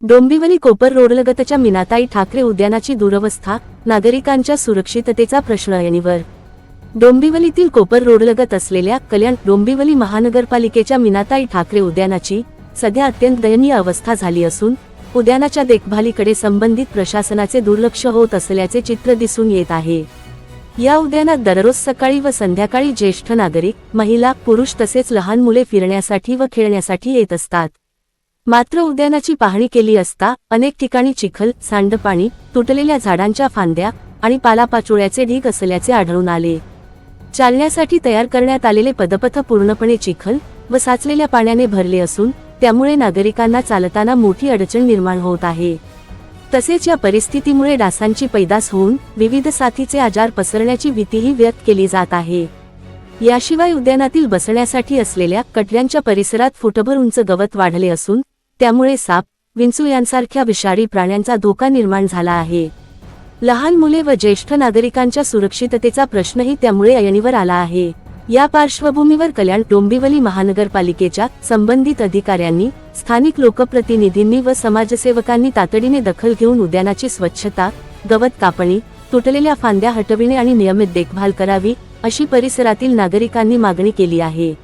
डोंबिवली कोपर रोडलगतच्या मीनाताई ठाकरे उद्यानाची दुरवस्था, नागरिकांच्या सुरक्षिततेचा प्रश्न ऐरणीवर। डोंबिवलीतील कोपर रोडलगत असलेल्या कल्याण डोंबिवली महानगरपालिकेच्या मीनाताई ठाकरे उद्यानाची सध्या अत्यंत दयनीय अवस्था झाली असून उद्यानाच्या देखभालीकडे संबंधित प्रशासनाचे दुर्लक्ष होत असल्याचे चित्र दिसून येत आहे। या उद्यानात दररोज सकाळी व संध्याकाळी ज्येष्ठ नागरिक, महिला, पुरुष तसेच लहान मुले फिरण्यासाठी व खेळण्यासाठी येत असतात। मात्र उद्यानाची पाहणी केली असता अनेक ठिकाणी चिखल, सांडपाणी, तुटलेल्या झाडांच्या फांद्या आणि पालापाचोळ्याचे ढीग असल्याचे आढळून आले। चालण्यासाठी तयार करण्यात आलेले पदपथ पूर्णपणे चिखल व साचलेल्या पाण्याने भरले असून त्यामुळे नागरिकांना चालताना मोठी अडचण निर्माण होत आहे। तसेच या परिस्थितीमुळे डासांची पैदास होऊन विविध साथीचे आजार पसरण्याची भीतीही व्यक्त केली जात आहे। याशिवाय उद्यानातील बसण्यासाठी असलेल्या कटऱ्यांच्या परिसरात फुटभर उंच गवत वाढले असून त्यामुळे साप, विंचू यांसारख्या विषारी प्राण्यांचा धोका निर्माण झाला आहे। लहान मुले व ज्येष्ठ नागरिकांच्या सुरक्षिततेचा प्रश्नही त्यामुळे ऐरणीवर आला आहे। या पार्श्वभूमीवर कल्याण डोंबिवली महानगरपालिकेच्या संबंधित अधिकाऱ्यांनी, स्थानिक लोकप्रतिनिधींनी व समाजसेवकांनी तातडीने दखल घेऊन उद्यानाची स्वच्छता, गवत कापणी, तुटलेल्या फांद्या हटविणे आणि नियमित देखभाल करावी, अशी परिसरातील नागरिकांनी मागणी केली आहे।